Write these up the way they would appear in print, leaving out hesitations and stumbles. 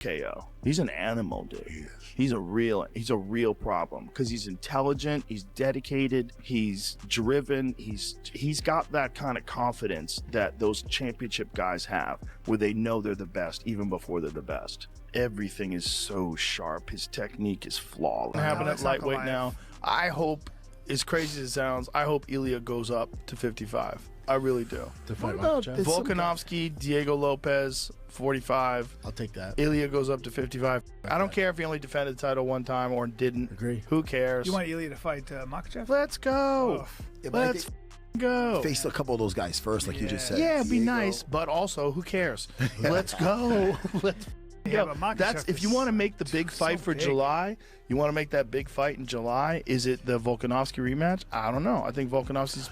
KO. He's an animal, dude. He's a real problem because he's intelligent, he's dedicated, he's driven, he's got that kind of confidence that those championship guys have where they know they're the best even before they're the best. Everything is so sharp. His technique is flawless. Happening at lightweight now. I hope, as crazy as it sounds, I hope Ilia goes up to 55. I really do. What about Volkanovski, Diego Lopez, 45. I'll take that. Ilia goes up to 55. I don't care if he only defended the title one time or didn't. Agree. Who cares? You want Ilia to fight Makachev? Let's go. Yeah, Let's go. Face a couple of those guys first, like you just said. Yeah, it'd be nice, but also, who cares? Let's go. Let's Yeah, go. but That's if you want to make the big fight for July. You want to make that big fight in July. Is it the Volkanovski rematch? I don't know. I think Volkanovski's.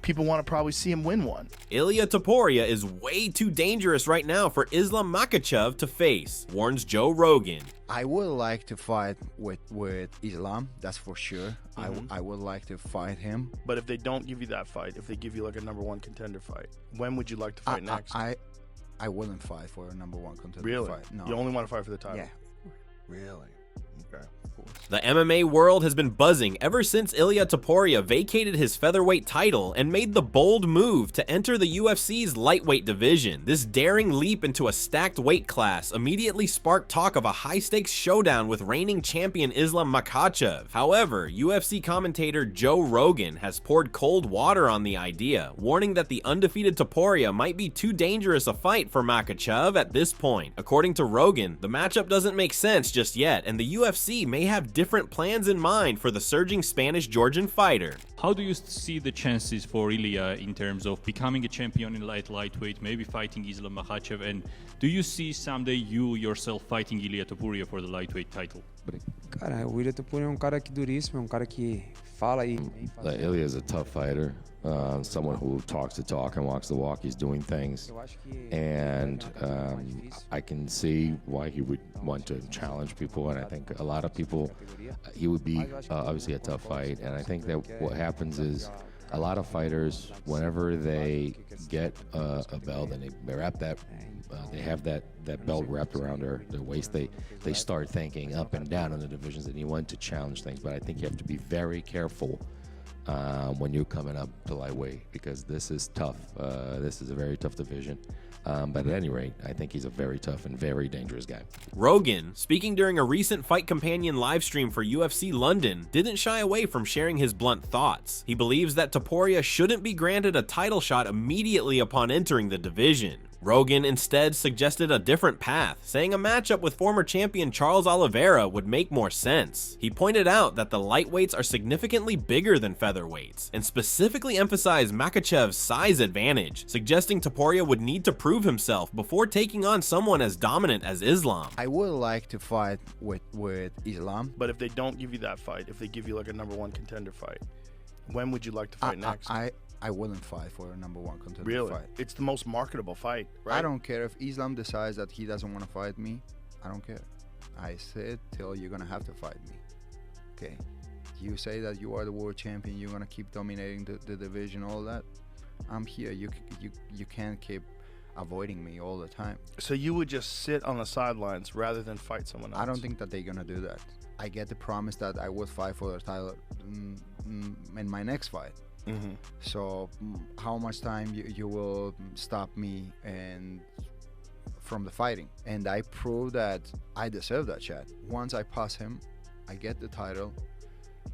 People want to probably see him win one. Ilia Topuria is way too dangerous right now for Islam Makhachev to face, warns Joe Rogan. I would like to fight with Islam, that's for sure. I would like to fight him. But if they don't give you that fight, if they give you like a #1 contender fight, when would you like to fight next? I wouldn't fight for a #1 contender really? fight. No. You only want to fight for the title? Yeah. Really? Okay. The MMA world has been buzzing ever since Ilia Topuria vacated his featherweight title and made the bold move to enter the UFC's lightweight division. This daring leap into a stacked weight class immediately sparked talk of a high-stakes showdown with reigning champion Islam Makhachev. However, UFC commentator Joe Rogan has poured cold water on the idea, warning that the undefeated Topuria might be too dangerous a fight for Makachev at this point. According to Rogan, the matchup doesn't make sense just yet, and the UFC may have different plans in mind for the surging Spanish-Georgian fighter. How do you see the chances for Ilia in terms of becoming a champion in lightweight, maybe fighting Islam Makhachev, and do you see someday you yourself fighting Ilia Topuria for the lightweight title? Cara, o Ilia Topuria é cara que duríssimo, cara que fala e... Ilia is a tough fighter, someone who talks the talk and walks the walk. He's doing things, and I can see why he would want to challenge people, and I think a lot of people, he would be obviously a tough fight, and I think that what happens is a lot of fighters, whenever they get a belt and they wrap that, they have that belt wrapped around their waist, they start thinking up and down in the divisions, and you want to challenge things, but I think you have to be very careful when you're coming up to lightweight, because this is tough. This is a very tough division. But at any rate, I think he's a very tough and very dangerous guy. Rogan, speaking during a recent Fight Companion livestream for UFC London, didn't shy away from sharing his blunt thoughts. He believes that Topuria shouldn't be granted a title shot immediately upon entering the division. Rogan instead suggested a different path, saying a matchup with former champion Charles Oliveira would make more sense. He pointed out that the lightweights are significantly bigger than featherweights, and specifically emphasized Makachev's size advantage, suggesting Topuria would need to prove himself before taking on someone as dominant as Islam. I would like to fight with Islam. But if they don't give you that fight, if they give you like a #1 contender fight, when would you like to fight next? I wouldn't fight for a #1 contender really? fight. It's the most marketable fight, right? I don't care if Islam decides that he doesn't want to fight me. I don't care. I said till you're gonna have to fight me. Okay. You say that you are the world champion, you're gonna keep dominating the division, all that. I'm here. You can't keep avoiding me all the time. So you would just sit on the sidelines rather than fight someone else? I don't think that they're gonna do that. I get the promise that I would fight for the title in my next fight. So how much time you will stop me and from the fighting? And I prove that I deserve that shot. Once I pass him, I get the title,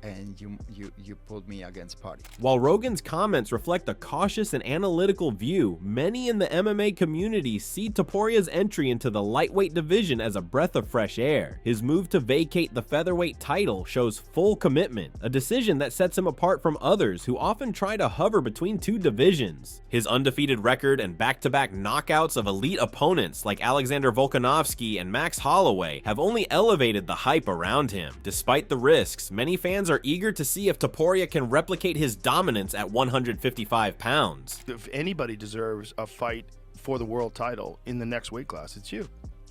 and you put me against Party. While Rogan's comments reflect a cautious and analytical view, many in the MMA community see Topuria's entry into the lightweight division as a breath of fresh air. His move to vacate the featherweight title shows full commitment, a decision that sets him apart from others who often try to hover between two divisions. His undefeated record and back-to-back knockouts of elite opponents like Alexander Volkanovski and Max Holloway have only elevated the hype around him. Despite the risks, many fans are eager to see if Topuria can replicate his dominance at 155 pounds. If anybody deserves a fight for the world title in the next weight class, it's you.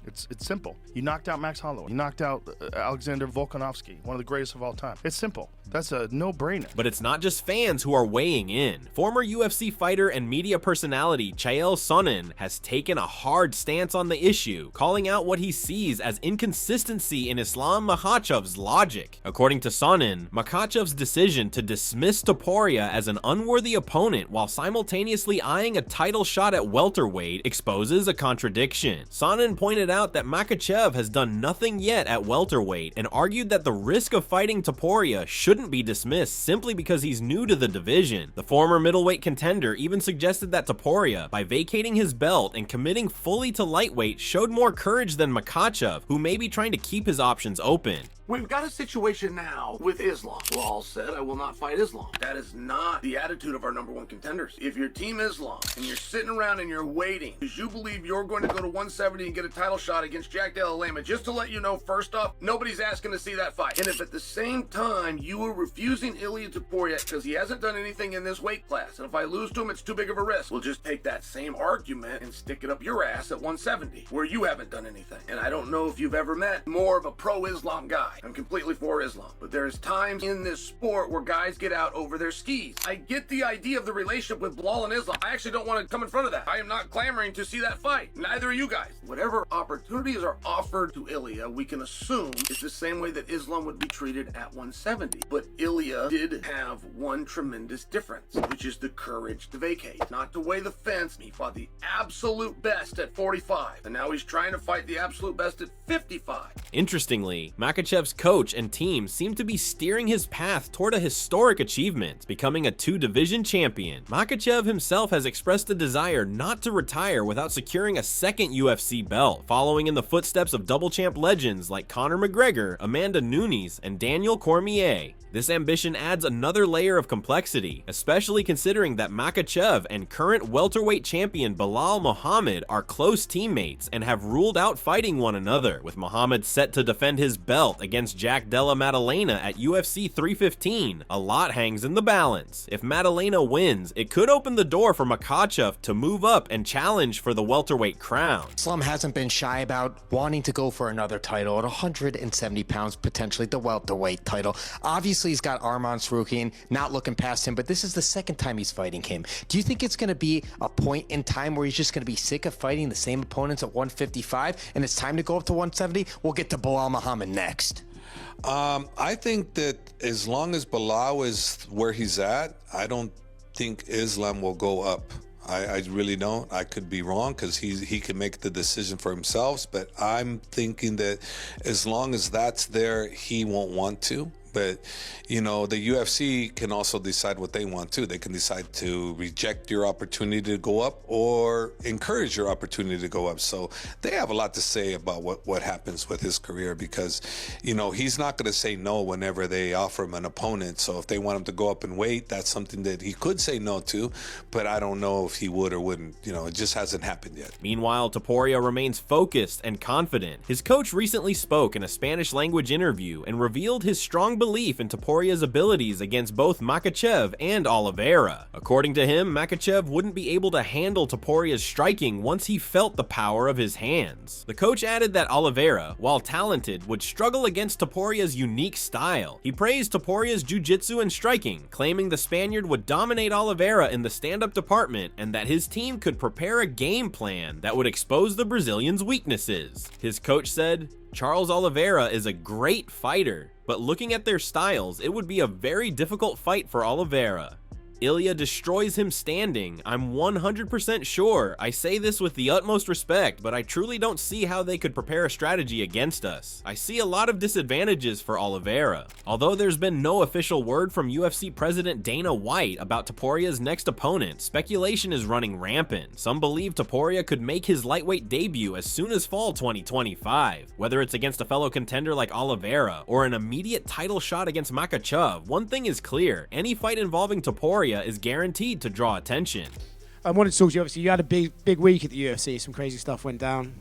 It's simple. You knocked out Max Holloway. You knocked out Alexander Volkanovski, one of the greatest of all time. It's simple. That's a no-brainer. But it's not just fans who are weighing in. Former UFC fighter and media personality Chael Sonnen has taken a hard stance on the issue, calling out what he sees as inconsistency in Islam Makhachev's logic. According to Sonnen, Makhachev's decision to dismiss Topuria as an unworthy opponent while simultaneously eyeing a title shot at welterweight exposes a contradiction. Sonnen pointed out that Makachev has done nothing yet at welterweight and argued that the risk of fighting Topuria shouldn't be dismissed simply because he's new to the division. The former middleweight contender even suggested that Topuria, by vacating his belt and committing fully to lightweight, showed more courage than Makachev, who may be trying to keep his options open. We've got a situation now with Islam. Lal said, I will not fight Islam. That is not the attitude of our number one contenders. If you're Team Islam and you're sitting around and you're waiting because you believe you're going to go to 170 and get a title shot against Jack Della Lema, just to let you know, first off, nobody's asking to see that fight. And if at the same time you are refusing Ilia Topuria because he hasn't done anything in this weight class, and if I lose to him, it's too big of a risk, we'll just take that same argument and stick it up your ass at 170 where you haven't done anything. And I don't know if you've ever met more of a pro-Islam guy. I'm completely for Islam, but there's times in this sport where guys get out over their skis. I get the idea of the relationship with Bilal and Islam. I actually don't want to come in front of that. I am not clamoring to see that fight. Neither are you guys. Whatever opportunities are offered to Ilia, we can assume it's the same way that Islam would be treated at 170. But Ilia did have one tremendous difference, which is the courage to vacate, not to weigh the fence. He fought the absolute best at 45, and now he's trying to fight the absolute best at 55. Interestingly, Makachev's coach and team seem to be steering his path toward a historic achievement, becoming a two-division champion. Makachev himself has expressed a desire not to retire without securing a second UFC belt, following in the footsteps of double champ legends like Conor McGregor, Amanda Nunes, and Daniel Cormier. This ambition adds another layer of complexity, especially considering that Makachev and current welterweight champion Belal Muhammad are close teammates and have ruled out fighting one another, with Muhammad set to defend his belt against Jack Della Maddalena at UFC 315. A lot hangs in the balance. If Maddalena wins, it could open the door for Makachev to move up and challenge for the welterweight crown. Islam hasn't been shy about wanting to go for another title at 170 pounds, potentially the welterweight title. Obviously, he's got Arman Sarukian, not looking past him, but this is the second time he's fighting him. Do you think it's going to be a point in time where he's just going to be sick of fighting the same opponents at 155 and it's time to go up to 170? We'll get to Belal Muhammad next. I think that as long as Belal is where he's at, I don't think Islam will go up. I really don't. I could be wrong because he can make the decision for himself, but I'm thinking that as long as that's there, he won't want to. But, you know, the UFC can also decide what they want to. They can decide to reject your opportunity to go up or encourage your opportunity to go up. So they have a lot to say about what happens with his career because, you know, he's not going to say no whenever they offer him an opponent. So if they want him to go up and weight, that's something that he could say no to. But I don't know if he would or wouldn't. You know, it just hasn't happened yet. Meanwhile, Topuria remains focused and confident. His coach recently spoke in a Spanish language interview and revealed his strong belief in Topuria's abilities against both Makachev and Oliveira. According to him, Makachev wouldn't be able to handle Topuria's striking once he felt the power of his hands. The coach added that Oliveira, while talented, would struggle against Topuria's unique style. He praised Topuria's jiu-jitsu and striking, claiming the Spaniard would dominate Oliveira in the stand-up department and that his team could prepare a game plan that would expose the Brazilian's weaknesses. His coach said, "Charles Oliveira is a great fighter, but looking at their styles, it would be a very difficult fight for Oliveira. Ilia destroys him standing. I'm 100% sure. I say this with the utmost respect, but I truly don't see how they could prepare a strategy against us. I see a lot of disadvantages for Oliveira." Although there's been no official word from UFC President Dana White about Topuria's next opponent, speculation is running rampant. Some believe Topuria could make his lightweight debut as soon as fall 2025. Whether it's against a fellow contender like Oliveira or an immediate title shot against Makachev, one thing is clear: any fight involving Topuria is guaranteed to draw attention. I wanted to talk to you. Obviously, you had a big week at the UFC. Some crazy stuff went down.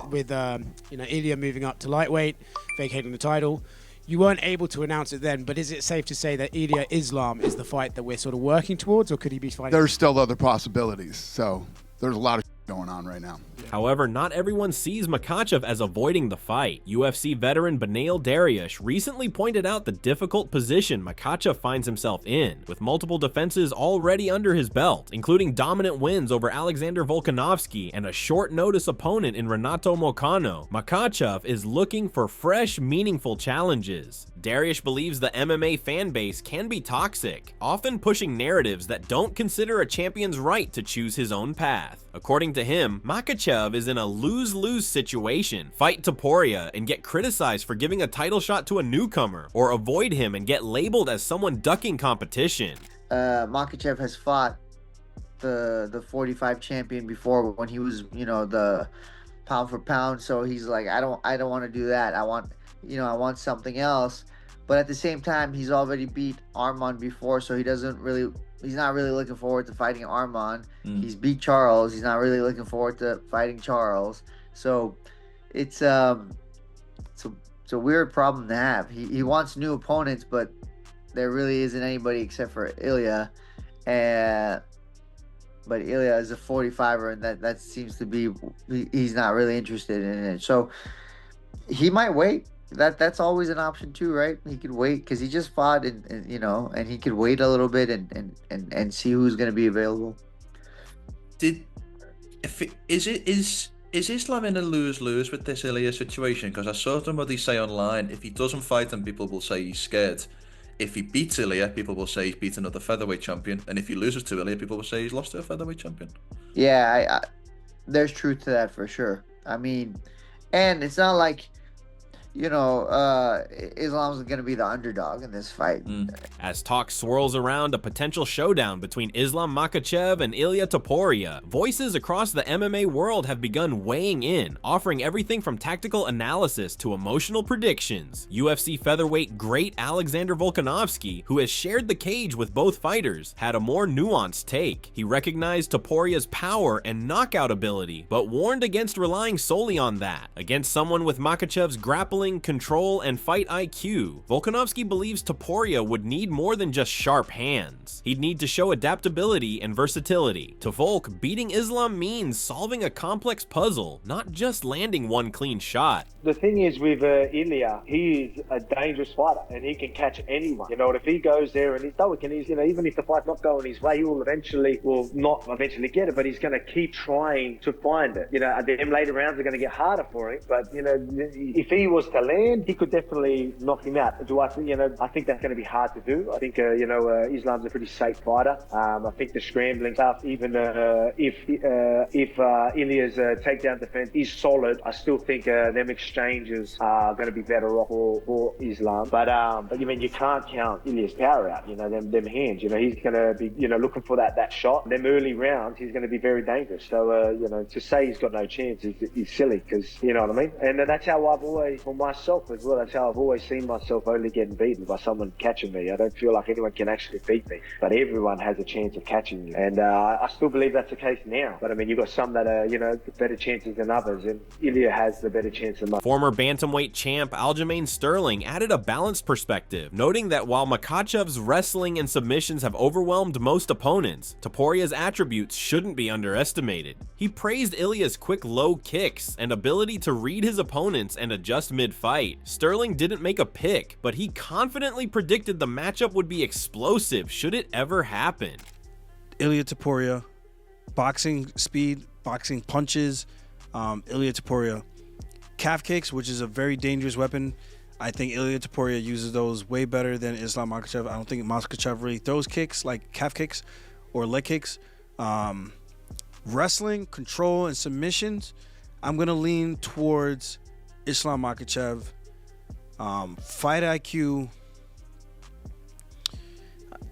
With Ilia moving up to lightweight, vacating the title. You weren't able to announce it then, but is it safe to say that Ilia Islam is the fight that we're sort of working towards, or could he be fighting? There's still other possibilities. So there's a lot of going on right now. However, not everyone sees Makachev as avoiding the fight. UFC veteran Benail Dariush recently pointed out the difficult position Makachev finds himself in, with multiple defenses already under his belt, including dominant wins over Alexander Volkanovski and a short-notice opponent in Renato Moicano. Makachev is looking for fresh, meaningful challenges. Dariush believes the MMA fanbase can be toxic, often pushing narratives that don't consider a champion's right to choose his own path. According to him, Makachev is in a lose-lose situation. Fight Topuria and get criticized for giving a title shot to a newcomer, or avoid him and get labeled as someone ducking competition. Makachev has fought the 45 champion before when he was, you know, the pound for pound. So he's like, I don't want to do that. I want something else. But at the same time, he's already beat Arman before, so he's not really looking forward to fighting Arman. He's beat Charles. He's not really looking forward to fighting Charles. So it's a weird problem to have. He wants new opponents, but there really isn't anybody except for Ilia. But Ilia is a 45er, and that seems to be, he's not really interested in it. So he might wait. That's always an option too, right? He could wait because he just fought, and you know, and he could wait a little bit and see who's going to be available. Is Islam in a lose-lose with this Ilia situation? Because I saw somebody say online, if he doesn't fight him, people will say he's scared. If he beats Ilia, people will say he's beat another featherweight champion, and if he loses to Ilia, people will say he's lost to a featherweight champion. Yeah, there's truth to that for sure. I mean, and it's not like, you know, Islam's going to be the underdog in this fight. As talk swirls around a potential showdown between Islam Makhachev and Ilia Topuria, voices across the MMA world have begun weighing in, offering everything from tactical analysis to emotional predictions. UFC featherweight great Alexander Volkanovski, who has shared the cage with both fighters, had a more nuanced take. He recognized Topuria's power and knockout ability, but warned against relying solely on that. Against someone with Makhachev's grappling, control, and fight IQ, Volkanovski believes Topuria would need more than just sharp hands. He'd need to show adaptability and versatility. To Volk, beating Islam means solving a complex puzzle, not just landing one clean shot. The thing is with Ilia, he's a dangerous fighter and he can catch anyone. You know, if he goes there and he's stoic and he's, you know, even if the fight's not going his way, he will not eventually get it, but he's going to keep trying to find it. You know, them later rounds are going to get harder for him, but, you know, if he was to land, he could definitely knock him out. Do I think, you know, I think that's going to be hard to do. I think, you know, Islam's a pretty safe fighter. I think the scrambling stuff, even if Ilia's takedown defense is solid, I still think them exchanges are going to be better off for Islam. But you mean, you can't count Ilia's power out. You know, them hands. You know, he's going to be, you know, looking for that shot. Them early rounds, he's going to be very dangerous. So you know, to say he's got no chance is silly, because, you know what I mean. And that's how I've always, for myself as well, that's how I've always seen myself only getting beaten by someone catching me. I don't feel like anyone can actually beat me, but everyone has a chance of catching you. And I still believe that's the case now. But I mean, you've got some that are, you know, better chances than others, and Ilia has the better chance than most. Former bantamweight champ Aljamain Sterling added a balanced perspective, noting that while Makhachev's wrestling and submissions have overwhelmed most opponents, Topuria's attributes shouldn't be underestimated. He praised Ilia's quick low kicks and ability to read his opponents and adjust mid-fight. Sterling didn't make a pick, but he confidently predicted the matchup would be explosive should it ever happen. Ilia Topuria, boxing speed, boxing punches. Ilia Topuria, calf kicks, which is a very dangerous weapon. I think Ilia Topuria uses those way better than Islam Makhachev. I don't think Makachev really throws kicks like calf kicks or leg kicks. Wrestling, control, and submissions, I'm going to lean towards Islam Makhachev. Fight IQ,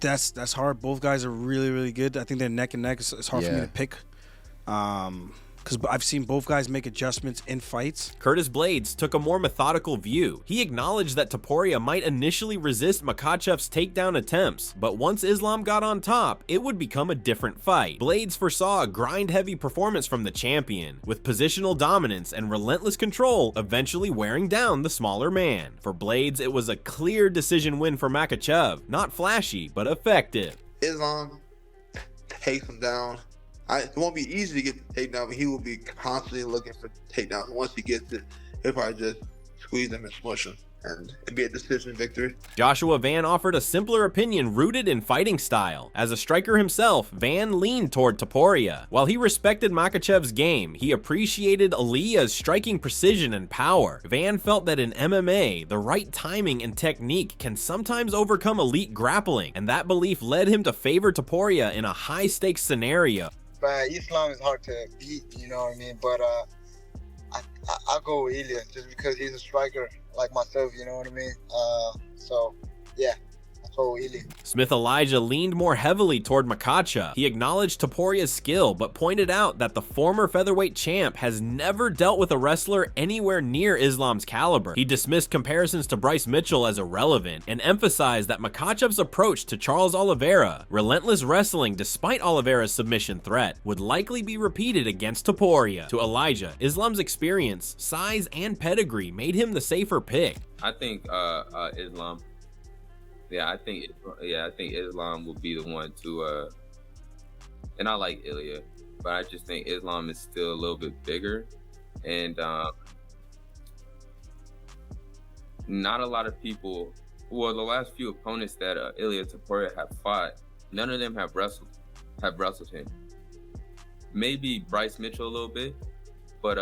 that's hard. Both guys are really, really good. I think they're neck and neck. It's hard for me to pick. Because I've seen both guys make adjustments in fights. Curtis Blades took a more methodical view. He acknowledged that Topuria might initially resist Makhachev's takedown attempts, but once Islam got on top, it would become a different fight. Blades foresaw a grind-heavy performance from the champion, with positional dominance and relentless control eventually wearing down the smaller man. For Blades, it was a clear decision win for Makachev. Not flashy, but effective. Islam takes him down It won't be easy to get the takedown, but he will be constantly looking for takedowns. Once he gets it, he'll probably just squeeze him and smush him, and it'd be a decision victory. Joshua Van offered a simpler opinion rooted in fighting style. As a striker himself, Van leaned toward Topuria. While he respected Makachev's game, he appreciated Ilia's striking precision and power. Van felt that in MMA, the right timing and technique can sometimes overcome elite grappling, and that belief led him to favor Topuria in a high-stakes scenario. Man, Islam is hard to beat, you know what I mean? But I'll go with Ilia just because he's a striker like myself, you know what I mean? So, yeah. Smith Elijah leaned more heavily toward Makachev. He acknowledged Topuria's skill, but pointed out that the former featherweight champ has never dealt with a wrestler anywhere near Islam's caliber. He dismissed comparisons to Bryce Mitchell as irrelevant, and emphasized that Makhachev's approach to Charles Oliveira, relentless wrestling despite Oliveira's submission threat, would likely be repeated against Topuria. To Elijah, Islam's experience, size, and pedigree made him the safer pick. I think Islam. I think Islam will be the one to, and I like Ilia, but I just think Islam is still a little bit bigger, and not a lot of people. Well, the last few opponents that Ilia Topuria have fought, none of them have wrestled him. Maybe Bryce Mitchell a little bit, but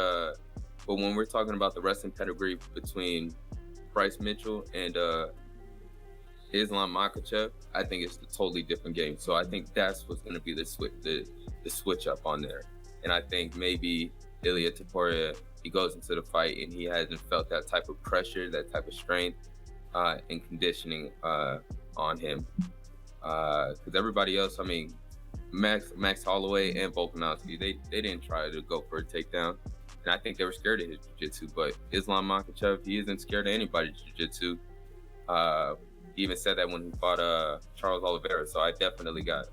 when we're talking about the wrestling pedigree between Bryce Mitchell and Islam Makachev, I think it's a totally different game. So I think that's what's going to be the switch up on there. And I think maybe Ilia Topuria, he goes into the fight and he hasn't felt that type of pressure, that type of strength and conditioning on him. Because everybody else, I mean, Max Holloway and Volkanovski, they didn't try to go for a takedown. And I think they were scared of his jiu-jitsu. But Islam Makachev, he isn't scared of anybody's jiu-jitsu. He even said that when he fought Charles Oliveira. So I definitely got,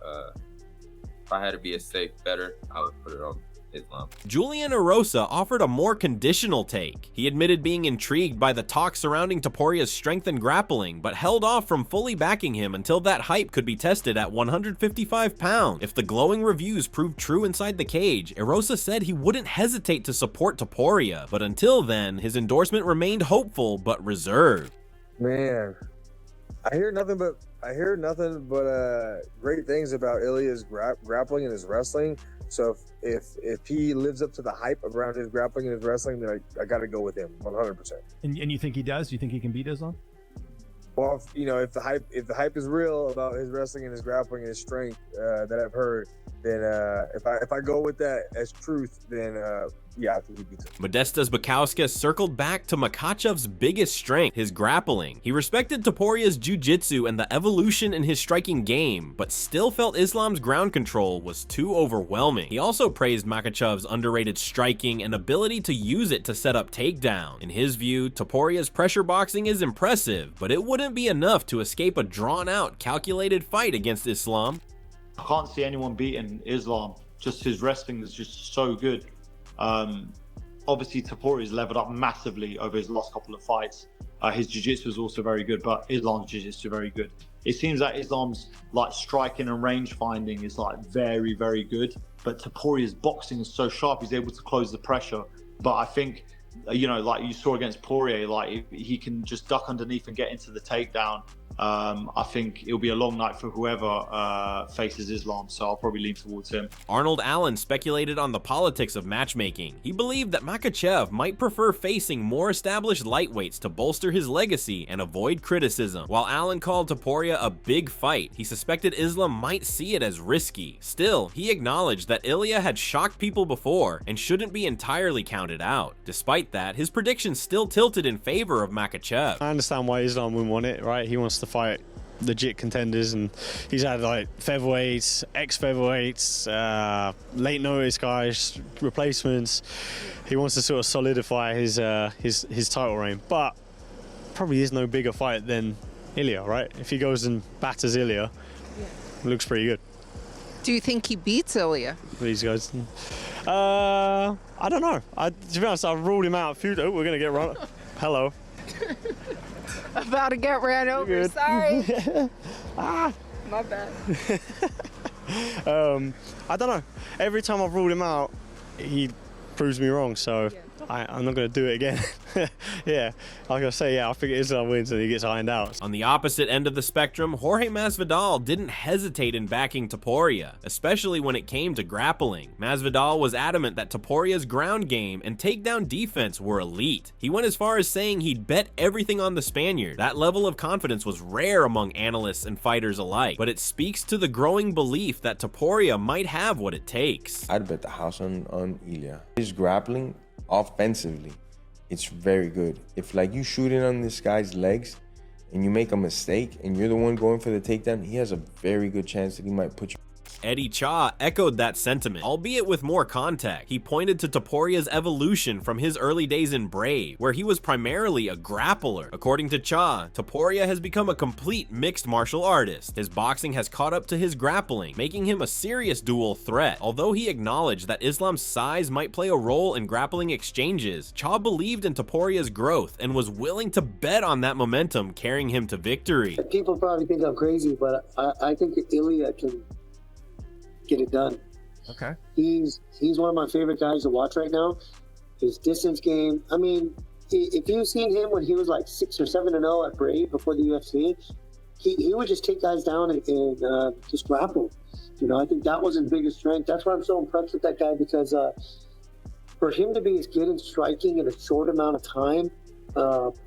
if I had to be a safe better, I would put it on Islam. Julian Erosa offered a more conditional take. He admitted being intrigued by the talk surrounding Topuria's strength and grappling, but held off from fully backing him until that hype could be tested at 155 pounds. If the glowing reviews proved true inside the cage, Erosa said he wouldn't hesitate to support Topuria, but until then, his endorsement remained hopeful but reserved. Man, I hear nothing but great things about Ilia's grappling and his wrestling. So if he lives up to the hype around his grappling and his wrestling, then I got to go with him 100%. And you think he does? Do you think he can beat Islam? Well, if the hype is real about his wrestling and his grappling and his strength that I've heard, then if I go with that as truth, then yeah, I think he beats him. Modestas Bukauskas circled back to Makhachev's biggest strength, his grappling. He respected Topuria's jiu-jitsu and the evolution in his striking game, but still felt Islam's ground control was too overwhelming. He also praised Makhachev's underrated striking and ability to use it to set up takedown. In his view, Topuria's pressure boxing is impressive, but it wouldn't be enough to escape a drawn-out, calculated fight against Islam. I can't see anyone beating Islam. Just his wrestling is just so good. Obviously, Topuria's leveled up massively over his last couple of fights. His jiu-jitsu is also very good, but Islam's jiu-jitsu very good. It seems that Islam's like striking and range finding is like very, very good, but Topuria's boxing is so sharp, he's able to close the pressure. But I think, like you saw against Poirier, like he can just duck underneath and get into the takedown. I think it'll be a long night for whoever faces Islam, so I'll probably lean towards him. Arnold Allen speculated on the politics of matchmaking. He believed that Makachev might prefer facing more established lightweights to bolster his legacy and avoid criticism. While Allen called Topuria a big fight, he suspected Islam might see it as risky. Still, he acknowledged that Ilia had shocked people before and shouldn't be entirely counted out. Despite that, his predictions still tilted in favor of Makachev. I understand why Islam wouldn't want it, right? He wants to fight legit contenders, and he's had like featherweights, ex-featherweights, late notice guys, replacements. He wants to sort of solidify his title reign, but probably is no bigger fight than Ilia, right? If he goes and batters Ilia, it looks pretty good. Do you think he beats Ilia? These guys, I don't know. To be honest, I've ruled him out a few. Oh, we're gonna get run. Hello. About to get ran over, sorry. My bad. I don't know. Every time I've ruled him out, he proves me wrong. So I'm not going to do it again. Yeah, like I say, I think Islam wins and he gets ironed out. On the opposite end of the spectrum, Jorge Masvidal didn't hesitate in backing Topuria, especially when it came to grappling. Masvidal was adamant that Topuria's ground game and takedown defense were elite. He went as far as saying he'd bet everything on the Spaniard. That level of confidence was rare among analysts and fighters alike, but it speaks to the growing belief that Topuria might have what it takes. I'd bet the house on Ilia. His grappling, offensively, it's very good. If like you shoot it on this guy's legs and you make a mistake and you're the one going for the takedown, he has a very good chance that he might put you. Eddie Cha echoed that sentiment, albeit with more context. He pointed to Topuria's evolution from his early days in Brave, where he was primarily a grappler. According to Cha, Topuria has become a complete mixed martial artist. His boxing has caught up to his grappling, making him a serious dual threat. Although he acknowledged that Islam's size might play a role in grappling exchanges, Cha believed in Topuria's growth and was willing to bet on that momentum carrying him to victory. People probably think I'm crazy, but I think Ilia can get it done. Okay. He's one of my favorite guys to watch right now. His distance game. I mean, if you've seen him when he was like 6 or 7-0 at Brave before the UFC, he would just take guys down and just grapple. You know, I think that was his biggest strength. That's why I'm so impressed with that guy, because for him to be as good in striking in a short amount of time,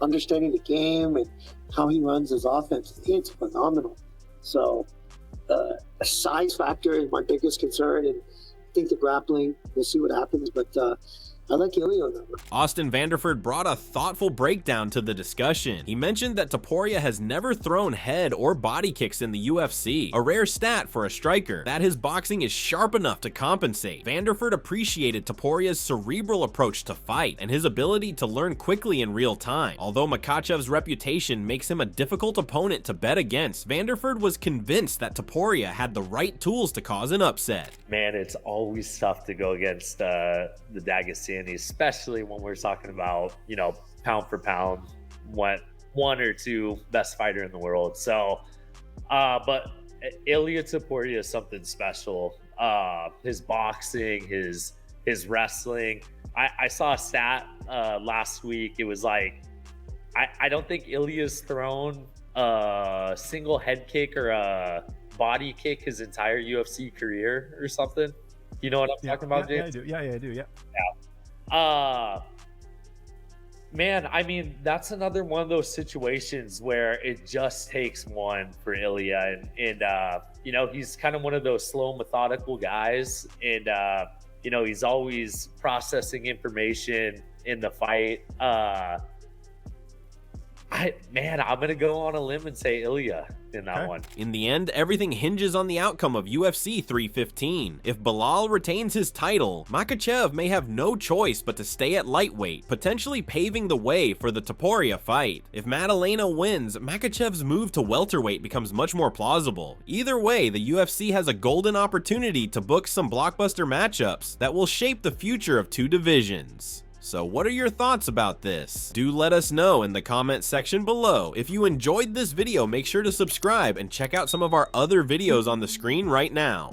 understanding the game and how he runs his offense, it's phenomenal. So a size factor is my biggest concern, and I think the grappling, we'll see what happens, but I like Ilia on that one. Austin Vanderford brought a thoughtful breakdown to the discussion. He mentioned that Topuria has never thrown head or body kicks in the UFC, a rare stat for a striker, that his boxing is sharp enough to compensate. Vanderford appreciated Topuria's cerebral approach to fight and his ability to learn quickly in real time. Although Makachev's reputation makes him a difficult opponent to bet against, Vanderford was convinced that Topuria had the right tools to cause an upset. Man, it's always tough to go against the Dagestani, especially when we're talking about, you know, pound for pound, one or two best fighter in the world. So, but Ilia Topuria is something special. His boxing, his wrestling. I saw a stat last week. It was like, I don't think Ilia's thrown a single head kick or a body kick his entire UFC career or something. You know what I'm talking about, James? Yeah, I do. Yeah. Man, I mean, that's another one of those situations where it just takes one for Ilia, and you know, he's kind of one of those slow, methodical guys, and you know, he's always processing information in the fight. I'm gonna go on a limb and say Ilia in that one. In the end, everything hinges on the outcome of UFC 315. If Belal retains his title, Makachev may have no choice but to stay at lightweight, potentially paving the way for the Topuria fight. If Madalena wins, Makachev's move to welterweight becomes much more plausible. Either way, the UFC has a golden opportunity to book some blockbuster matchups that will shape the future of two divisions. So what are your thoughts about this? Do let us know in the comment section below. If you enjoyed this video, make sure to subscribe and check out some of our other videos on the screen right now.